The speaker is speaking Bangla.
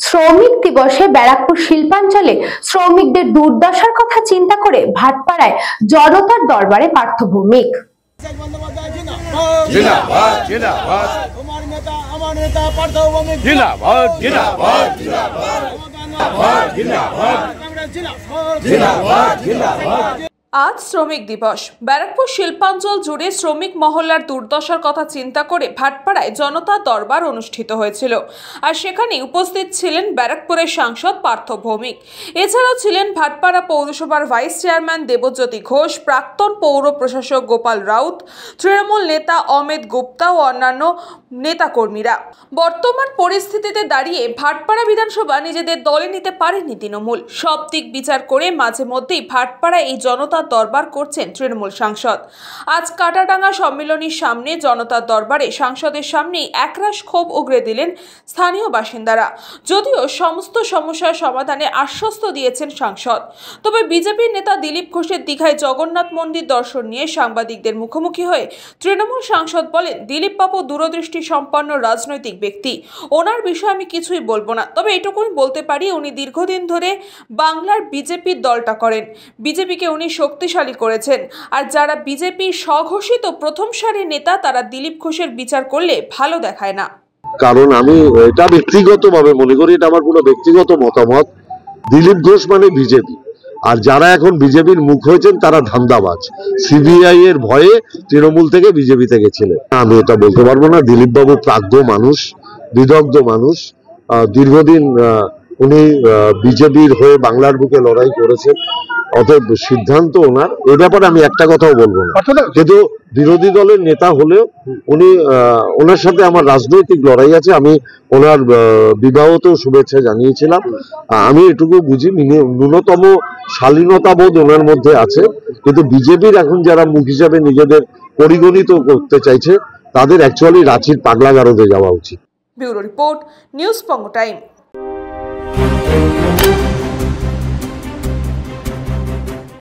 শ্রমিক দিবসে ব্যারাকপুর শিল্পাঞ্চলে শ্রমিকদের দুর্দশার কথা চিন্তা করে ভাটপাড়ায় জনতার দরবারে পার্থ ভৌমিক। আজ শ্রমিক দিবস। ব্যারাকপুর শিল্পাঞ্চল জুড়ে শ্রমিক মহল্লার দুর্দশার কথা চিন্তা করে ভাটপাড়ায় জনতা দরবার অনুষ্ঠিত হয়েছিল। আর সেখানে উপস্থিত ছিলেন ব্যারাকপুরের সাংসদ পার্থ ভৌমিক। এছাড়াও ছিলেন ভাটপাড়া পৌরসভার ভাইস চেয়ারম্যান দেবজ্যোতি ঘোষ, প্রাক্তন পৌর প্রশাসক গোপাল রাউত, তৃণমূল নেতা অমিত গুপ্তা ও অন্যান্য নেতাকর্মীরা। বর্তমান পরিস্থিতিতে দাঁড়িয়ে ভাটপাড়া বিধানসভা নিজেদের দলে নিতে পারেনি তৃণমূল। সব দিক বিচার করে মাঝে মধ্যেই ভাটপাড়া এই জনতা দরবার করছেন তৃণমূল সাংসদ। আজ কাটাডাঙ্গা সম্মেলনীর সামনে জনতার দরবারে সাংসদের সামনেই একরাশ ক্ষোভ উগরে দিলেন স্থানীয় বাসিন্দারা। যদিও সমস্ত সমস্যার সমাধানে আশ্বস্ত দিয়েছেন সাংসদ, তবে বিজেপির নেতা দিলীপ ঘোষের দীঘায় জগন্নাথ মন্দির দর্শন নিয়ে সাংবাদিকদের মুখোমুখি হয়ে তৃণমূল সাংসদ বলেন, দিলীপ বাবু দূরদৃষ্টি সম্পন্ন রাজনৈতিক ব্যক্তি, ওনার বিষয়ে আমি কিছুই বলবো না, তবে এটুকুই বলতে পারি উনি দীর্ঘদিন ধরে বাংলার বিজেপির দলটা করেন, বিজেপিকে উনি শক্তিশালী করেছেন। আর যারা বিজেপির স্বঘোষিত প্রথম সারির নেতা তারা দিলীপ ঘোষের বিচার করলে ভালো দেখায় না। কারণ আমি এটা ব্যক্তিগতভাবে মনে করি, এটা আমার পুরো ব্যক্তিগত মতামত, দিলীপ ঘোষ মানে বিজেপি, আর যারা এখন বিজেপির মুখ হয়েছেন তারা ধান্দাবাজ, সিবিআই এর ভয়ে তৃণমূল থেকে বিজেপি থেকে ছিলেন। আমি এটা বলতে পারবো না। দিলীপ বাবু প্রাজ্ঞ মানুষ, বিদগ্ধ মানুষ, দীর্ঘদিন উনি বিজেপির হয়ে বাংলার বুকে লড়াই করেছেন, অতএব সিদ্ধান্ত ওনার। এ ব্যাপারে আমি একটা কথাও বলবো না, কিন্তু বিরোধী দলের নেতা হলেও উনি, ওনার সাথে আমার রাজনৈতিক লড়াই আছে। আমি ওনার বিবাহতেও শুভেচ্ছা জানিয়েছিলাম। আমি এটুকু বুঝি ন্যূনতম শালীনতাবোধ ওনার মধ্যে আছে, কিন্তু বিজেপির এখন যারা মুখ হিসাবে নিজেদের পরিগণিত করতে চাইছে তাদের অ্যাকচুয়ালি রাঁচির পাগলাগারদে যাওয়া উচিত। ব্যুরো রিপোর্ট, নিউজ পঙ্গ টাইম।